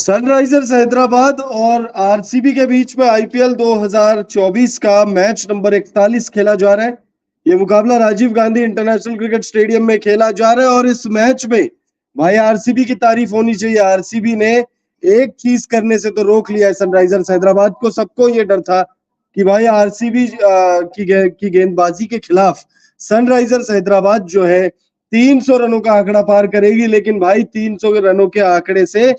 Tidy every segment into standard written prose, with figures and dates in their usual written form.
Sunrisers Hyderabad और RCB के बीच में आईपीएल 2024 का मैच नंबर 41 खेला जा रहा है। ये मुकाबला Rajiv Gandhi international cricket stadium में खेला जा रहा है और इस मैच में भाई आरसीबी की तारीफ होनी चाहिए। आरसीबी ने एक चीज करने से तो रोक लिया है सनराइजर्स हैदराबाद को। सबको ये डर था कि भाई आरसीबी की गेंदबाजी के खिलाफ सनराइजर्स हैदराबाद जो है 300 रनों का आंकड़ा पार करेगी, लेकिन भाई 300 रनों के आंकड़े से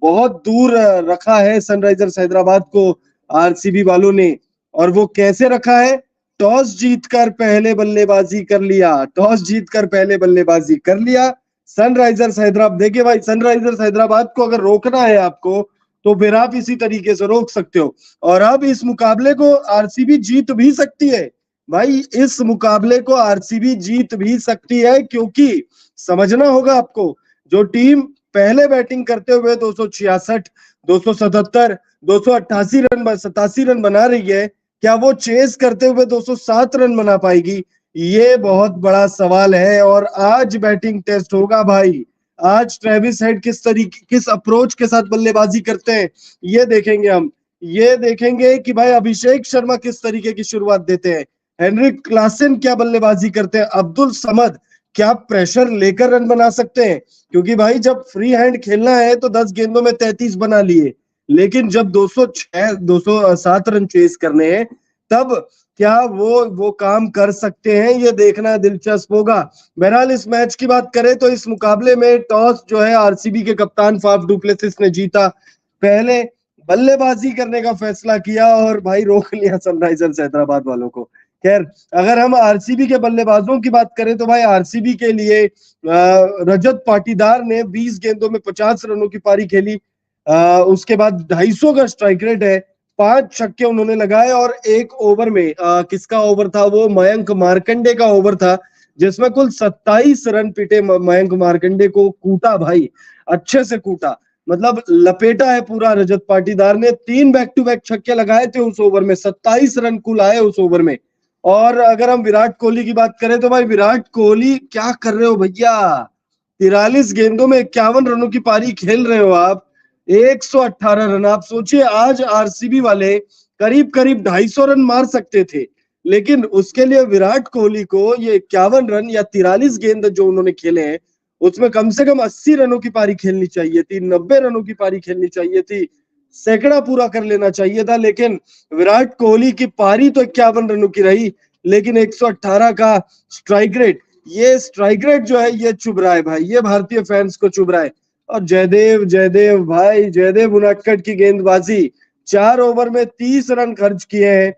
बहुत दूर रखा है सनराइजर्स हैदराबाद को आरसीबी वालों ने। और वो कैसे रखा है? टॉस जीतकर पहले बल्लेबाजी कर लिया। टॉस जीतकर पहले बल्लेबाजी कर लिया सनराइजर्स हैदराबाद। देखिए भाई, सनराइजर्स हैदराबाद को अगर रोकना है आपको तो फिर आप इसी तरीके से रोक सकते हो। और अब इस मुकाबले को आरसीबी जीत भी सकती है भाई। इस मुकाबले को आरसीबी जीत भी सकती है, क्योंकि समझना होगा आपको, जो टीम पहले बैटिंग करते हुए 266, 277, 288 रन 87 रन बना रही है, क्या वो चेस करते हुए 207 रन बना पाएगी? ये बहुत बड़ा सवाल है। और आज बैटिंग टेस्ट होगा भाई। आज ट्रेविस हेड किस अप्रोच के साथ बल्लेबाजी करते हैं ये देखेंगे हम। ये देखेंगे कि भाई अभिषेक शर्मा किस तरीके की शुरुआत देते हैं, हेनरिक क्लासन क्या बल्लेबाजी करते हैं, अब्दुल समद क्या प्रेशर लेकर रन बना सकते हैं। क्योंकि भाई जब फ्री हैंड खेलना है तो 10 गेंदों में 33 बना लिए, लेकिन जब 206 207 रन चेस करने हैं तब क्या वो काम कर सकते हैं, ये देखना दिलचस्प होगा। बहरहाल इस मैच की बात करें तो इस मुकाबले में टॉस जो है आरसीबी के कप्तान फाफ डुप्लेसिस ने जीता, पहले बल्लेबाजी करने का फैसला किया और भाई रोक लिया सनराइजर्स हैदराबाद वालों को। खैर, अगर हम आरसीबी के बल्लेबाजों की बात करें तो भाई आरसीबी के लिए रजत पाटीदार ने 20 गेंदों में 50 रनों की पारी खेली। उसके बाद 250 का स्ट्राइक रेट है, 5 छक्के उन्होंने लगाए और एक ओवर में किसका ओवर था? वो मयंक मार्कंडे का ओवर था, जिसमें कुल 27 रन पीटे। मयंक मार्कंडे को कूटा भाई, अच्छे से कूटा, मतलब लपेटा है पूरा। रजत पाटीदार ने 3 बैक टू बैक छक्के लगाए थे उस ओवर में, 27 रन कुल आए उस ओवर में। और अगर हम विराट कोहली की बात करें तो भाई विराट कोहली क्या कर रहे हो भैया? 43 गेंदों में 51 रनों की पारी खेल रहे हो आप, 118 रन। आप सोचिए आज आरसीबी वाले करीब करीब 250 रन मार सकते थे, लेकिन उसके लिए विराट कोहली को ये 51 रन या 43 गेंद जो उन्होंने खेले हैं उसमें कम से कम 80 रनों की पारी खेलनी चाहिए थी, 90 रनों की पारी खेलनी चाहिए थी, सैकड़ा पूरा कर लेना चाहिए था। लेकिन विराट कोहली की पारी तो 51 रनों की रही, लेकिन 118 का स्ट्राइक रेट, ये स्ट्राइक रेट जो है ये चुभ रहा है भाई, ये भारतीय फैंस को चुभ रहा है। और जयदेव जयदेव भाई, जयदेव उनादकट की गेंदबाजी, 4 ओवर में 30 रन खर्च किए हैं,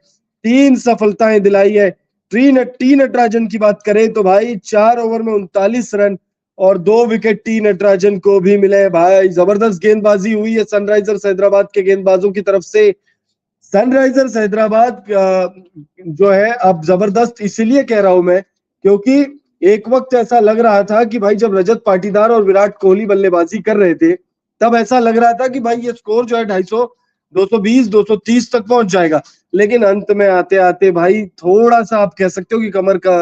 3 सफलताएं दिलाई है। टी नटराजन की बात करें तो भाई 4 ओवर में 39 रन और 2 विकेट टी नटराजन को भी मिले भाई। जबरदस्त गेंदबाजी हुई है सनराइजर्स हैदराबाद के गेंदबाजों की तरफ से। सनराइजर्स हैदराबाद जो है, अब जबरदस्त इसलिए कह रहा हूं मैं क्योंकि एक वक्त ऐसा लग रहा था कि भाई जब रजत पाटीदार और विराट कोहली बल्लेबाजी कर रहे थे तब ऐसा लग रहा था कि भाई ये स्कोर जो है 250, 220, 230 तक पहुंच जाएगा। लेकिन अंत में आते आते भाई थोड़ा सा आप कह सकते हो कि कमर का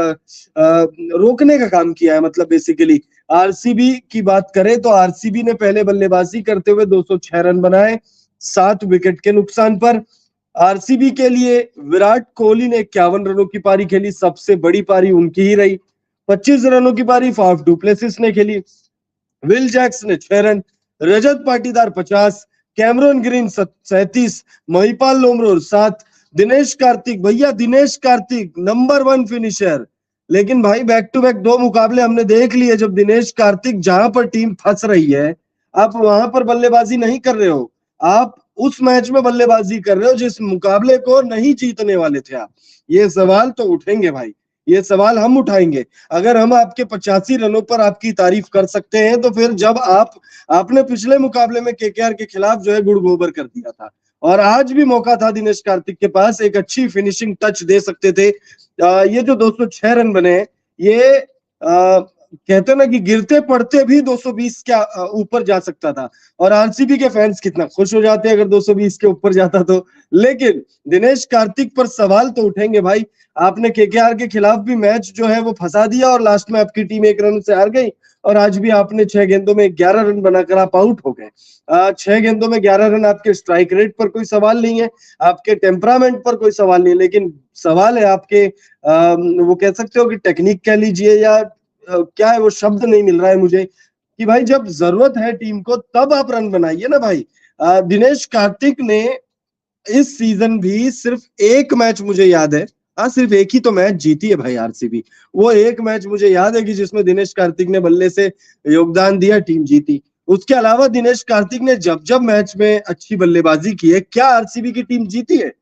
रोकने का काम किया है। मतलब बेसिकली आरसीबी की बात करें तो आरसीबी ने पहले बल्लेबाजी करते हुए 206 रन बनाए 7 विकेट के नुकसान पर। आरसीबी के लिए विराट कोहली ने 51 रनों की पारी खेली, सबसे बड़ी पारी उनकी ही रही। 25 रनों की पारी फाफ डुप्लेसिस ने खेली, विल जैक्स ने 6 run, Rajat Patidar 50, Cameron green 37, Mahipal Lomror 7, Dinesh Karthik, भैया दिनेश कार्तिक नंबर 1 फिनिशर। लेकिन भाई बैक टू बैक 2 मुकाबले हमने देख लिए, जब दिनेश कार्तिक जहां पर टीम फंस रही है आप वहां पर बल्लेबाजी नहीं कर रहे हो, आप उस मैच में बल्लेबाजी कर रहे हो जिस मुकाबले को नहीं जीतने वाले थे आप। ये सवाल तो उठेंगे भाई, ये सवाल हम उठाएंगे। अगर हम आपके 85 रनों पर आपकी तारीफ कर सकते हैं तो फिर जब आपने पिछले मुकाबले में केकेआर के खिलाफ जो है गुड़ गोबर कर दिया था, और आज भी मौका था दिनेश कार्तिक के पास, एक अच्छी फिनिशिंग टच दे सकते थे। ये जो 206 रन बने ये कहते हैं ना कि गिरते पड़ते भी 220 के ऊपर जा सकता था, और आरसीबी के फैंस कितना खुश हो जाते अगर 220 के ऊपर जाता तो। लेकिन दिनेश कार्तिक पर सवाल तो उठेंगे भाई। आपने केकेआर के खिलाफ भी मैच जो है वो फंसा दिया, और लास्ट में आपकी टीम 1 रन से हार गई, और आज भी आपने 6 गेंदों में 11 रन बनाकर आप आउट हो गए। 6 गेंदों में 11 रन, आपके स्ट्राइक रेट पर कोई सवाल नहीं है, आपके टेम्परामेंट पर कोई सवाल नहीं है, लेकिन सवाल है आपके वो कह सकते हो कि टेक्निक कह लीजिए, या क्या है वो शब्द नहीं मिल रहा है मुझे, कि भाई जब जरूरत है टीम को तब आप रन बनाइए ना भाई। दिनेश कार्तिक ने इस सीजन भी सिर्फ एक मैच मुझे याद है, हाँ सिर्फ एक ही तो मैच जीती है भाई आरसीबी। वो एक मैच मुझे याद है कि जिसमें दिनेश कार्तिक ने बल्ले से योगदान दिया, टीम जीती। उसके अलावा दिनेश कार्तिक ने जब जब मैच में अच्छी बल्लेबाजी की है, क्या आरसीबी की टीम जीती है?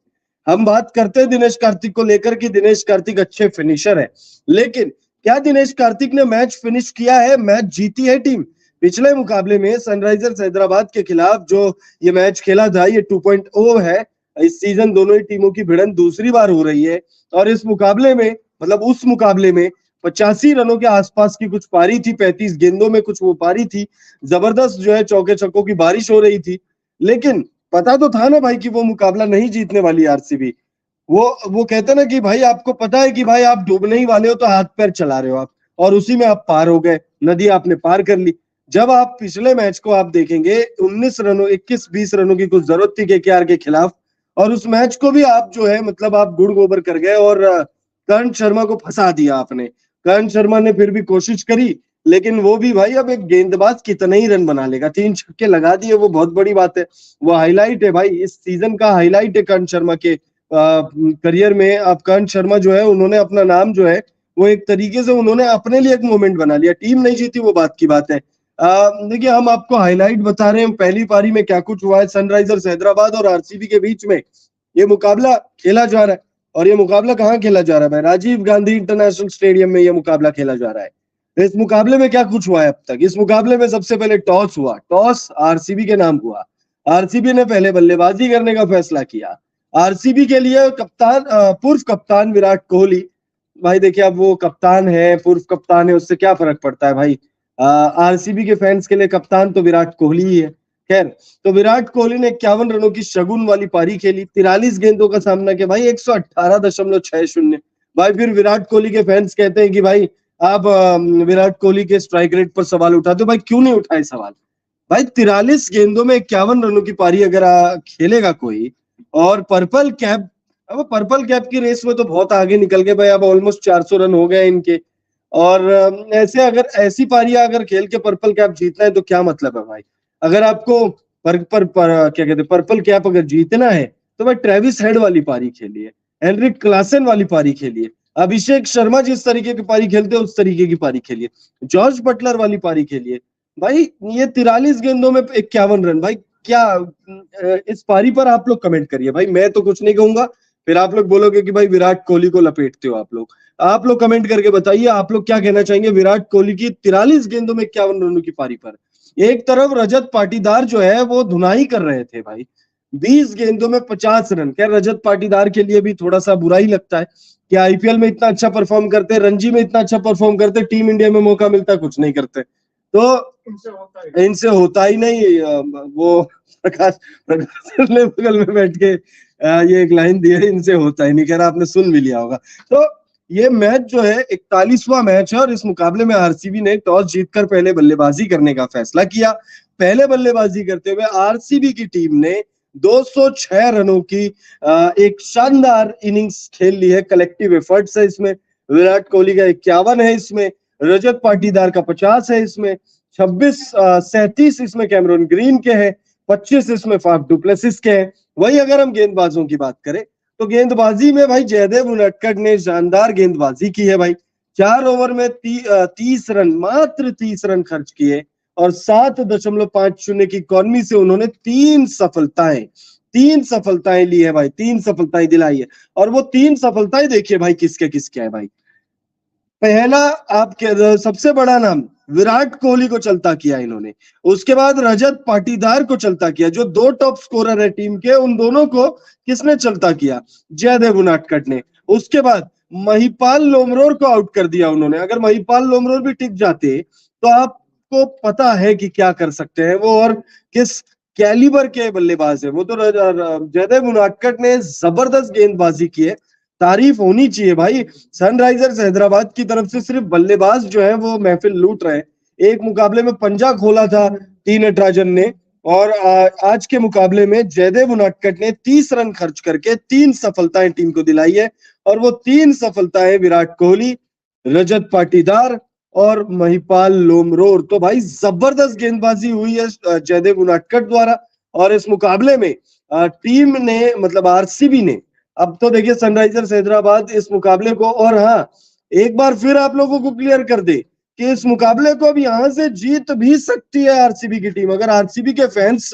हम बात करते हैं दिनेश कार्तिक को लेकर कि दिनेश कार्तिक अच्छे फिनिशर है, लेकिन क्या दिनेश कार्तिक ने मैच फिनिश किया है? मैच जीती है टीम। पिछले मुकाबले में सनराइजर्स हैदराबाद के खिलाफ जो ये मैच खेला था, ये 2.0 है। इस सीजन दोनों ही टीमों की भिड़ंत दूसरी बार हो रही है, और इस मुकाबले में मतलब उस मुकाबले में 85 रनों के आसपास की कुछ पारी थी, 35 गेंदों में कुछ वो पारी थी, जबरदस्त जो है चौके छक्कों की बारिश हो रही थी। लेकिन पता तो था ना भाई कि वो मुकाबला नहीं जीतने वाली आरसीबी। वो कहते हैं ना कि भाई आपको पता है कि भाई आप डूबने ही वाले हो, तो हाथ पैर चला रहे हो आप, और उसी में आप पार हो गए, नदी आपने पार कर ली। जब आप पिछले मैच को आप देखेंगे, 19 रनों 21-20 रनों की कुछ जरूरत थी केकेआर के खिलाफ, और उस मैच को भी आप जो है मतलब आप गुड़ गोबर कर गए, और कर्ण शर्मा को फंसा दिया आपने। कर्ण शर्मा ने फिर भी कोशिश करी, लेकिन वो भी भाई अब एक गेंदबाज कितने ही रन बना लेगा, 3 छक्के लगा दिए, वो बहुत बड़ी बात है। वो हाईलाइट है भाई, इस सीजन का हाईलाइट है कर्ण शर्मा के करियर में। अब कर्ण शर्मा जो है, उन्होंने अपना नाम जो है वो एक तरीके से उन्होंने अपने लिए एक मोमेंट बना लिया। टीम नहीं जीती वो बात की बात है। देखिए हम आपको हाईलाइट बता रहे हैं, पहली पारी में क्या कुछ हुआ है। सनराइजर्स हैदराबाद और आरसीबी के बीच में ये मुकाबला खेला जा रहा है, और ये मुकाबला कहाँ खेला जा रहा है भाई? राजीव गांधी इंटरनेशनल स्टेडियम में ये मुकाबला खेला जा रहा है। इस मुकाबले में क्या कुछ हुआ है अब तक? इस मुकाबले में सबसे पहले टॉस हुआ, टॉस आरसीबी के नाम हुआ। आरसीबी ने पहले बल्लेबाजी करने का फैसला किया। आरसीबी के लिए कप्तान पूर्व कप्तान विराट कोहली, भाई देखिए अब वो कप्तान है, पूर्व कप्तान है, उससे क्या फर्क पड़ता है भाई? आरसीबी के फैंस के लिए कप्तान तो विराट कोहली ही है। खैर, तो विराट कोहली ने 51 रनों की शगुन वाली पारी खेली, 43 गेंदों का सामना किया भाई, 118.60। भाई फिर विराट कोहली के फैंस कहते हैं कि भाई आप विराट कोहली के स्ट्राइक रेट पर सवाल उठाते हो। भाई क्यों नहीं उठाए सवाल? भाई 43 गेंदों में 51 रनों की पारी अगर खेलेगा कोई, और पर्पल कैप, अब पर्पल कैप की रेस में तो बहुत आगे निकल गए भाई, अब ऑलमोस्ट 400 रन हो गए इनके। और ऐसे अगर ऐसी पारियां अगर खेल के पर्पल कैप जीतना है तो क्या मतलब है भाई? अगर आपको क्या कहते हैं पर्पल कैप अगर जीतना है, तो भाई ट्रेविस हेड वाली पारी खेलिए, हेनरिक क्लासन वाली पारी खेलिए, अभिषेक शर्मा जिस तरीके की पारी खेलते हैं उस तरीके की पारी खेलिए, जॉर्ज बटलर वाली पारी खेलिए। भाई ये 43 गेंदों में 51 रन, भाई क्या इस पारी पर आप लोग कमेंट करिए भाई, मैं तो कुछ नहीं कहूंगा। फिर आप लोग बोलोगे कि भाई विराट कोहली को लपेटते हो आप लोग कमेंट करके बताइए आप लोग क्या कहना चाहेंगे विराट कोहली की 43 गेंदों में 51 रनों की पारी पर। एक तरफ रजत पाटीदार जो है वो धुनाई कर रहे थे भाई, 20 गेंदों में 50 रन। क्या रजत पाटीदार के लिए भी थोड़ा सा बुरा ही लगता है कि आईपीएल में इतना अच्छा परफॉर्म करते, रणजी में इतना अच्छा परफॉर्म करते, टीम इंडिया में मौका मिलता कुछ नहीं करते। तो इनसे होता ही नहीं। वो प्रकाश प्रकाश सर ने बगल में बैठ के ये एक लाइन दी है, इनसे होता ही नहीं, कह रहा आपने सुन भी लिया होगा। तो ये मैच जो है 41वां मैच है, और इस मुकाबले में आरसीबी ने टॉस जीतकर पहले बल्लेबाजी करने का फैसला किया। पहले बल्लेबाजी करते हुए आरसीबी की टीम ने 206 रनों की एक शानदार इनिंग्स खेल ली है। कलेक्टिव एफर्ट्स है इसमें, विराट कोहली का 51 है इसमें, रजत पाटीदार का 50 है इसमें, 37 इसमें कैमरून ग्रीन के हैं, 25 इसमें फाफ डुप्लेसिस के हैं। वही अगर हम गेंदबाजों की बात करें, तो गेंदबाजी में भाई जयदेव उनडकट ने शानदार गेंदबाजी की है भाई। 4 ओवर में 30 रन, मात्र 30 रन खर्च किए, और 7.50 की इकॉनमी से उन्होंने 3 सफलताएं ली है भाई, 3 सफलताएं दिलाई है। और वो 3 सफलताएं देखिए भाई किसके किसके है भाई। पहला आपके सबसे बड़ा नाम विराट कोहली को चलता किया इन्होंने, उसके बाद रजत पाटीदार को चलता किया, जो 2 टॉप स्कोरर है टीम के, उन दोनों को किसने चलता किया? जयदेव उनडकट ने। उसके बाद महिपाल लोमरोर को आउट कर दिया उन्होंने। अगर महिपाल लोमरोर भी टिक जाते तो आपको पता है कि क्या कर सकते हैं वो और किस कैलिबर के बल्लेबाज है वो। तो जयदेव उनादकट ने जबरदस्त गेंदबाजी की है, तारीफ होनी चाहिए भाई। सनराइजर्स हैदराबाद की तरफ से सिर्फ बल्लेबाज जो है वो महफिल लूट रहे हैं। एक मुकाबले में पंजा खोला था टी नटराजन ने और आज के मुकाबले में जयदेव उनादकट ने 30 रन खर्च करके 3 सफलताएं टीम को दिलाई है और वो 3 सफलताएं विराट कोहली, रजत पाटीदार और महिपाल लोमरोर। तो भाई जबरदस्त गेंदबाजी हुई है जयदेव उनादकट द्वारा। और इस मुकाबले में टीम ने मतलब आरसीबी ने, अब तो देखिए सनराइजर्स हैदराबाद इस मुकाबले को, और हाँ एक बार फिर आप लोगों को क्लियर कर दे कि इस मुकाबले को अब यहां से जीत भी सकती है आरसीबी की टीम। अगर आरसीबी के फैंस